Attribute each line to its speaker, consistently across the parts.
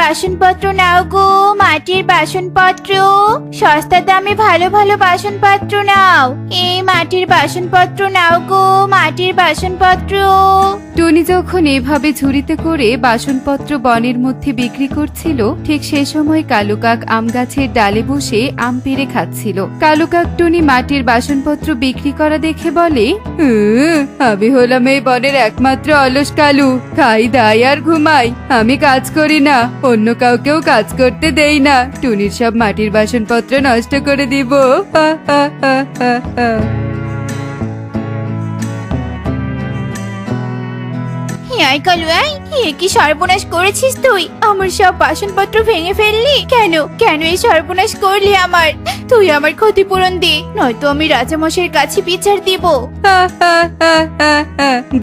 Speaker 1: বাসনপত্র নাও গো, মাটির বাসনপত্র। সস্তা দামে ভালো ভালো বাসনপত্র নাও। এই মাটির বাসনপত্র নাও গো, মাটির বাসনপত্র।
Speaker 2: টনি যখন এভাবে ঝুড়িতে করে বাসনপত্র বনের মধ্যে বিক্রি করছিল, ঠিক সে সময় কালু কাক আম গাছের ডালে বসে আম পেড়ে খাচ্ছিল। কালু কাক টনি মাটির বাসনপত্র বিক্রি করা দেখে বলে, আমি হলাম এই বনের একমাত্র অলস কালু, খাই দাই আর ঘুমাই। আমি কাজ করি না, অন্য কাউকেও কাজ করতে দেই না। টুনির সব মাটির বাসনপত্র নষ্ট করে দিব।
Speaker 1: আই কালু আই, এ কি সর্বনাশ করেছিস তুই? আমার সব বাসনপত্র ভেঙে ফেললি কেন? কেন এই সর্বনাশ করলি আমার? তুই আমার ক্ষতিপূরণ দে, নয়তো আমি রাজামশাইয়ের কাছে বিচার দিব।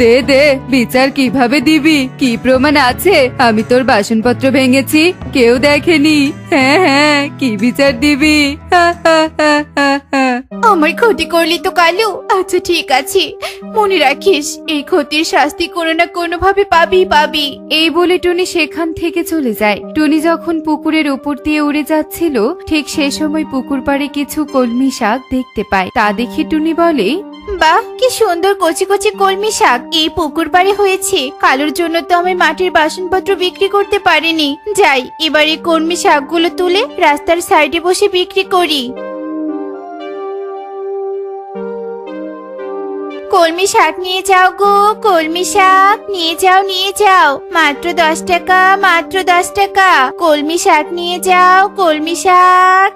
Speaker 2: দে দে, বিচার কিভাবে দিবি? কি প্রমাণ আছে আমি তোর বাসনপত্র ভেঙেছি? কেউ দেখেনি। হ্যাঁ হ্যাঁ, কি বিচার দিবি?
Speaker 1: আমার ক্ষতি করলি তো কালু। আচ্ছা ঠিক আছে, মনে রাখিস এই ক্ষতির শাস্তি কোনো না কোনো ভাবে পাবি।
Speaker 2: এই বলে টুনি সেখান থেকে চলে যায়। টুনি যখন পুকুরের উপর দিয়ে উড়ে যাচ্ছিল, ঠিক সে সময় পুকুর পাড়ে কিছু কলমি শাক দেখতে পায়। তা দেখে টুনি বলে,
Speaker 1: বাহ, কি সুন্দর কচি কচি কলমি শাক এই পুকুর পাড়ে হয়েছে। কালুর জন্য তো আমি মাটির বাসনপত্র বিক্রি করতে পারিনি। যাই, এবার এই কলমি শাকগুলো তুলে রাস্তার সাইডে বসে বিক্রি করি। কলমি শাক নিয়ে যাও গো, কলমি শাক নিয়ে যাও। মাত্র 10 টাকা, মাত্র 10 টাকা। কলমি শাক নিয়ে যাও, কলমি শাক।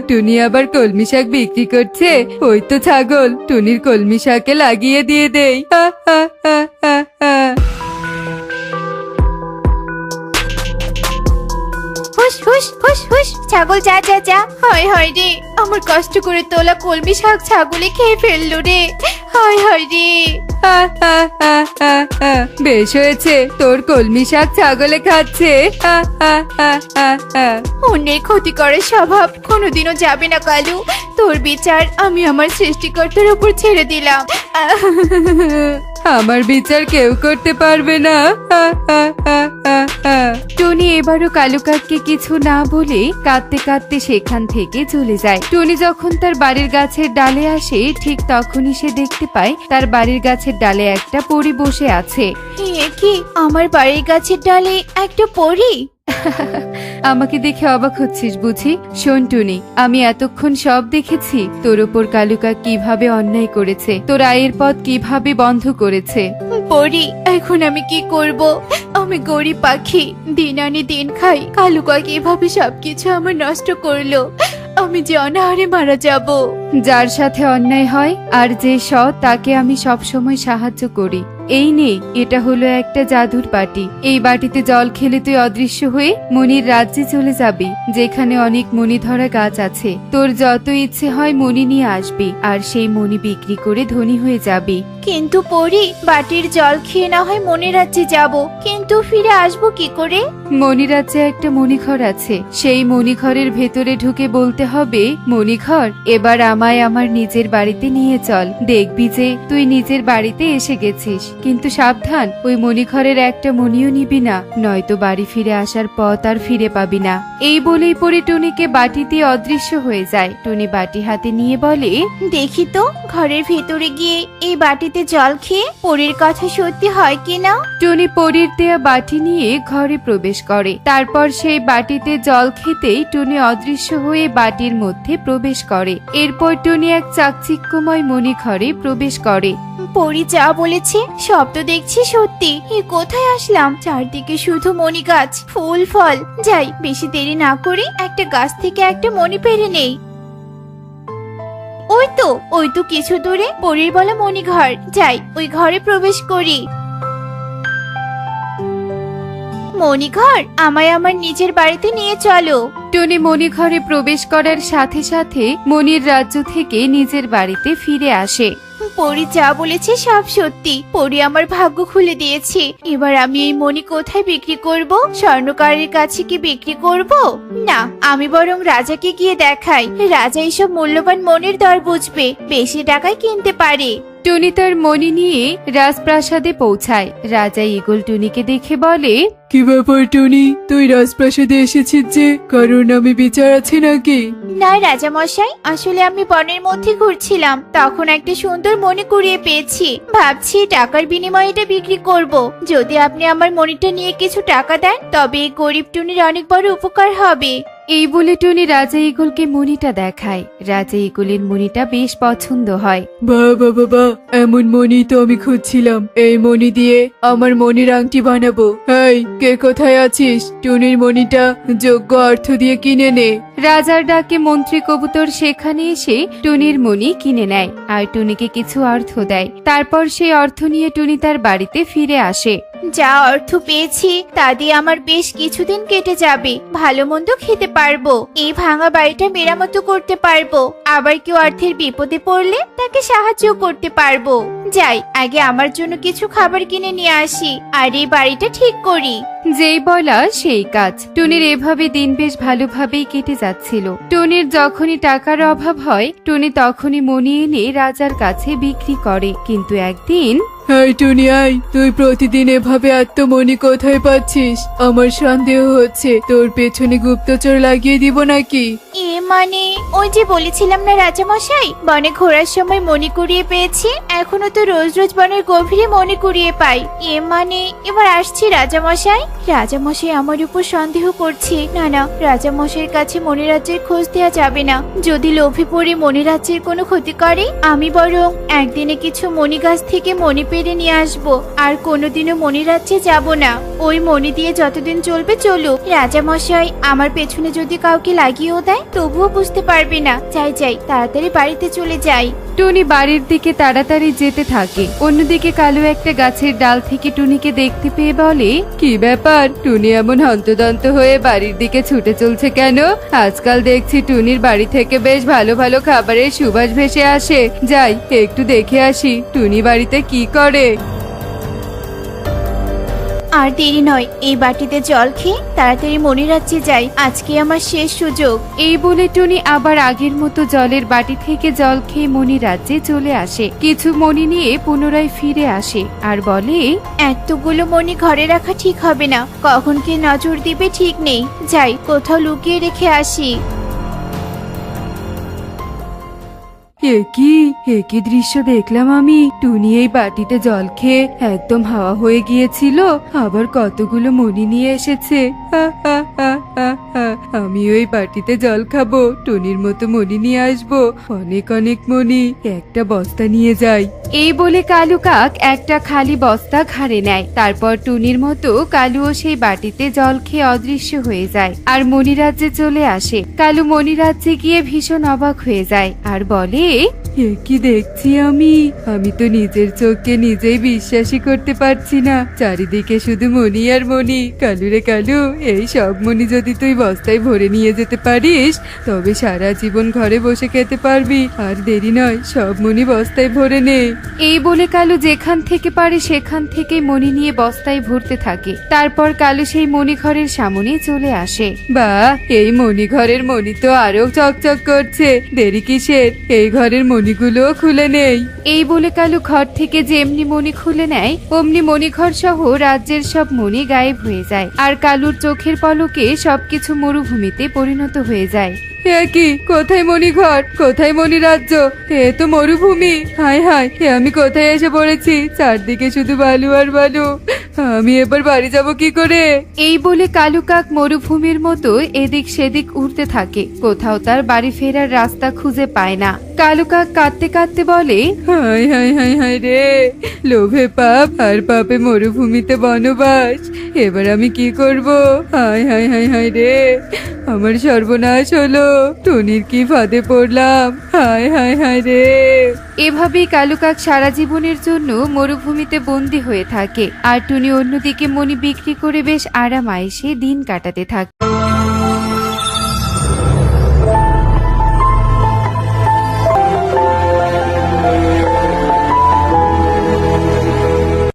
Speaker 2: টুনি আবার কলমি শাক বিক্রি করছে? ওই তো ছাগল, টুনির কলমি শাকে লাগিয়ে দিয়ে দেই।
Speaker 1: হুস হুস হুস হুস, ছাগল যা যা যা। হায় হায় রে, আমার কষ্ট করে তোলা কলমি শাক ছাগলে খেয়ে ফেললো রে। হায় হায় রে।
Speaker 2: বেশ হয়েছে, তোর কলমি শাক ছাগলে খাচ্ছে।
Speaker 1: অন্যের ক্ষতি করার স্বভাব কোনোদিনও যাবে না কালু। তোর বিচার আমি আমার সৃষ্টিকর্তার উপর ছেড়ে দিলাম।
Speaker 2: আমার বিচার কেউ করতে পারবে না। টনি এবারও কালু কাককে কিছু না বলে কাঁদতে কাঁদতে সেখান থেকে চলে যায়। টনি যখন তার বাড়ির গাছের ডালে আসে, ঠিক তখনই সে দেখতে পায় তার বাড়ির গাছের ডালে একটা পরী বসে আছে।
Speaker 1: এ কি, আমার বাড়ির গাছের ডালে একটা পরী?
Speaker 2: আমাকে দেখে অবাক হচ্ছিস বুঝি? শোন টুনি, আমি এতক্ষণ সব দেখেছি, তোর ওপর কালু কাক কিভাবে অন্যায় করেছে, তোর আয়ের পথ কিভাবে বন্ধ করেছে।
Speaker 1: পরী, এখন আমি কি করব? আমি গরিব পাখি, দিন আনি দিন খাই। কালু কাক এভাবে সবকিছু আমার নষ্ট করলো। আমি যে অনাহারে মারা যাব।
Speaker 2: যার সাথে অন্যায় হয় আর যে সৎ, তাকে আমি সব সময় সাহায্য করি। এই নে, এটা হলো একটা জাদুর বাটি। এই বাটিতে জল খেলে তুই অদৃশ্য হয়ে মনির রাজ্যে চলে যাবি, যেখানে অনেক মণি ধরা গাছ আছে। তোর যত ইচ্ছে হয় মণি নিয়ে আসবি, আর সেই মণি বিক্রি করে ধনী হয়ে যাবি।
Speaker 1: কিন্তু পরী, বাটির জল খেয়ে না হয় মনে রাজ্যে যাব, কিন্তু ফিরে আসবো কি করে?
Speaker 2: মণিরাজ্যে একটা মণিঘর আছে, সেই মণিঘরের ভেতরে ঢুকে বলতে হবে, মণিঘর, এবার আমায় আমার নিজের বাড়িতে নিয়ে চল। দেখবি যে তুই নিজের বাড়িতে এসে গেছিস। কিন্তু সাবধান, ওই মণিঘরের একটা মণিও নিবি না, নয়তো বাড়ি ফিরে আসার পথ আর ফিরে পাবি না। এই বলেই পরে টুনিকে বাটি দিয়ে অদৃশ্য হয়ে যায়। টুনি বাটি হাতে নিয়ে বলে,
Speaker 1: দেখি তো ঘরের ভেতরে গিয়ে এই বাটিতে জল খেয়ে পরীর কথা সত্যি হয় কিনা।
Speaker 2: টুনি পরীর দেয়া বাটি নিয়ে ঘরে প্রবেশ করে। তারপর সেই বাটিতে জল খেতেই টুনি অদৃশ্য হয়ে বাটির মধ্যে প্রবেশ করে। এরপর টুনি এক চাকচিক্যময় মণিঘরে প্রবেশ করে।
Speaker 1: পরী যা বলেছে সব তো দেখছি সত্যি। এ কোথায় আসলাম? চারদিকে শুধু মণি গাছ, ফুল ফল। যাই, বেশি দেরি না করে একটা গাছ থেকে একটা মণি পেরে নেই। ওই তো কিছু দূরে পরীর বলা মণিঘর। যাই, ওই ঘরে প্রবেশ করি। মণিঘর, আমায় আমার নিজের বাড়িতে নিয়ে চলো।
Speaker 2: টুনি মণিঘরে প্রবেশ করার সাথে সাথে মণির রাজ্য থেকে নিজের বাড়িতে ফিরে আসে।
Speaker 1: পরী যা বলেছে সব সত্যি। পরী আমার ভাগ্য খুলে দিয়েছে। এবার আমি এই মণি কোথায় বিক্রি করব? স্বর্ণকারের কাছে কি বিক্রি করব? না, আমি বরং রাজাকে গিয়ে দেখাই। রাজা এইসব মূল্যবান মণির দর বুঝবে, বেশি টাকায় কিনতে পারে।
Speaker 2: টুনি তার মণি নিয়ে রাজপ্রাসাদে পৌঁছায়। রাজা ঈগল টুনিকে দেখে বলে,
Speaker 3: কি ব্যাপার টুনি, তুই রাজপ্রাসাদে এসেছিস যে? কারণ আমি বিচার আছে নাকি?
Speaker 1: না রাজা মশাই, আসলে আমি বনের মধ্যে ঘুরছিলাম, তখন একটা সুন্দর মণি কুড়িয়ে পেয়েছি। ভাবছি টাকার বিনিময়ে এটা বিক্রি করব। যদি আপনি আমার মণিটা নিয়ে কিছু টাকা দেন তবে এই গরিব টুনির অনেক বড় উপকার হবে।
Speaker 2: এই বলে টুনি রাজা ঈগলকে মণিটা দেখায়। রাজা ঈগলের মণিটা বেশ পছন্দ হয়।
Speaker 3: বাহ বাহ বাহ বাহ, এমন মণি তো আমি খুঁজছিলাম। এই মণি দিয়ে আমার মণির আংটি বানাবো। এই, কে কোথায় আছিস? টুনির মণিটা যোগ্য অর্থ দিয়ে কিনে নে।
Speaker 2: রাজার ডাকে মন্ত্রী কবুতর সেখানে এসে টুনির মণি কিনে নেয় আর টুনিকে কিছু অর্থ দেয়। তারপর সেই অর্থ নিয়ে টুনি তার বাড়িতে ফিরে আসে।
Speaker 1: যা অর্থ পেয়েছি তা দিয়ে আমার বেশ কিছুদিন কেটে যাবে, ভালো মন্দ খেতে পারবো, এই ভাঙা বাড়িটা মেরামত করতে পারবো, আবার কেউ অর্থের বিপদে পড়লে তাকে সাহায্য করতে পারবো। যাই, আগে আমার জন্য কিছু খাবার কিনে নিয়ে আসি আর এই বাড়িটা ঠিক করি।
Speaker 2: যেই বলা সেই কাজ। টুনির এভাবে দিন বেশ ভালোভাবেই কেটে যাচ্ছিল। টুনির যখনই টাকার অভাব হয় টুনি তখনই মণি এনে রাজার কাছে বিক্রি করে। কিন্তু একদিন,
Speaker 3: এই টুনি, আই, তুই প্রতিদিন এভাবে এত মণি কোথায় পাচ্ছিস? আমার সন্দেহ হচ্ছে তোর পেছনে গুপ্তচর লাগিয়ে দিব নাকি?
Speaker 1: এ মানে, ওই যে বলেছিলাম না রাজা মশাই, বনে ঘোরার সময় মণি কুড়িয়ে পেয়েছি, এখনো তো রোজ রোজ বনের গভীরে মণি কুড়িয়ে পাই। এ মানে, এবার আসছি রাজা মশাই। রাজা মশাই আমার উপর সন্দেহ করছে। না না, রাজা মশাইয়ের কাছে মণিরাজ্যের খোঁজ দেওয়া যাবে না। যদি লোভে পড়ে মণিরাজ্যের কোনো ক্ষতি করে, আমি বরং একদিনে কিছু মণি গাছ থেকে মণি পেরে নিয়ে আসবো, আর কোনোদিনও মণিরাজ্যে যাব না। ওই মণি দিয়ে যতদিন চলবে চলুক। রাজা মশাই আমার পেছনে যদি কাউকে লাগিয়েও দেয় তবুও বুঝতে পারবে না। যাই যাই, তাড়াতাড়ি বাড়িতে চলে যাই।
Speaker 2: টুনি বাড়ির দিকে তাড়াতাড়ি যেতে থাকে। অন্যদিকে কালু একটা গাছের ডাল থেকে টুনিকে দেখতে পেয়ে বলে, কি ব্যাপার, টুনি এমন হন্তদন্ত হয়ে বাড়ির দিকে ছুটে চলছে কেন? আজকাল দেখছি টুনির বাড়ি থেকে বেশ ভালো ভালো খাবারের সুবাস ভেসে আসে। যাই, একটু দেখে আসি টুনি বাড়িতে কি করে।
Speaker 1: আর দেরি নয়, এই বাটিতে জল খেয়ে তাড়াতাড়ি মণিরাজ্যে যাই, আজকে আমার শেষ সুযোগ।
Speaker 2: এই বলে টুনি আবার আগের মতো জলের বাটি থেকে জল খেয়ে মণি রাজ্যে চলে আসে। কিছু মণি নিয়ে পুনরায় ফিরে আসে আর বলে,
Speaker 1: এতগুলো মণি ঘরে রাখা ঠিক হবে না, কখন কে নজর দিবে ঠিক নেই। যাই, কোথাও লুকিয়ে রেখে আসি।
Speaker 2: একই দৃশ্য দেখলাম আমি। টুনি এই বাটিতে জল খেয়ে একদম হাওয়া হয়ে গিয়েছিল, আবার কতগুলো মণি নিয়ে এসেছে। আমি ওই বাটিতে জল খাবো, টুনির মতো মণি নিয়ে আসবো, অনেক অনেক মণি, একটা বস্তা নিয়ে যাই। এই বলে কালু কাক একটা খালি বস্তা ঘাড়ে নেয়। তারপর টুনির মতো কালুও সেই বাটিতে জল খেয়ে অদৃশ্য হয়ে যায় আর মণিরাজ্যে চলে আসে। কালু মণিরাজ্যে গিয়ে ভীষণ অবাক হয়ে যায় আর বলে, কি দেখছি আমি তো নিজের চোখকে নিজেই বিশ্বাসই করতে পারছি না। চারিদিকে শুধু মণি আর মণি। কালু রে কালু, এই সব মণি যদি তুই বস্তায় ভরে নিয়ে যেতে পারিস তবে সারা জীবন ঘরে বসে খেতে পারবি। আর দেরি নয়, সব মণি বস্তায় ভরে নে। এই বলে কালু যেখান থেকে পারে সেখান থেকে মণি নিয়ে বস্তায় ভরতে থাকে। তারপর কালু সেই মণি ঘরের সামনে চলে আসে। বাহ, এই মণি ঘরের মণি তো আরো চকচক করছে, দেরি কিসের? এই ঘরের মণিগুলো খুলে নেই। এই বলে কালু ঘর থেকে যেমনি মণি খুলে নেয় অমনি মণিঘর সহ রাজ্যের সব মণি গায়েব হয়ে যায় আর কালুর চোখের পলকে সবকিছু মরুভূমিতে পরিণত হয়ে যায়। কি, কোথায় মণিঘর, কোথায় মণি রাজ্য? এ তো মরুভূমি। হায় হায়, আমি কোথায় এসে পড়েছি? চারদিকে শুধু বালু আর বালু। আমি এবার বাড়ি যাব কি করে? এই বলে কালু কাক মরুভূমির মতো এদিক সেদিক উড়তে থাকে, কোথাও তার বাড়ি ফেরার রাস্তা খুঁজে পায় না। কালু কাক কাঁদতে কাঁদতে বলে, হায় হায় হায় হায় রে, লোভে পাপ আর পাপে মরুভূমিতে বনবাস, এবার আমি কি করব? হায় হায় হায় হায় রে, আমার সর্বনাশ হলো, টুনির কি ফাঁদে পড়লাম, হায় হায় হায় রে। এভাবেই কালু কাক সারা জীবনের জন্য মরুভূমিতে বন্দী হয়ে থাকে আর টুনি অন্যদিকে মণি বিক্রি করে বেশ আরাম আয়েশে দিন কাটাতে থাকে।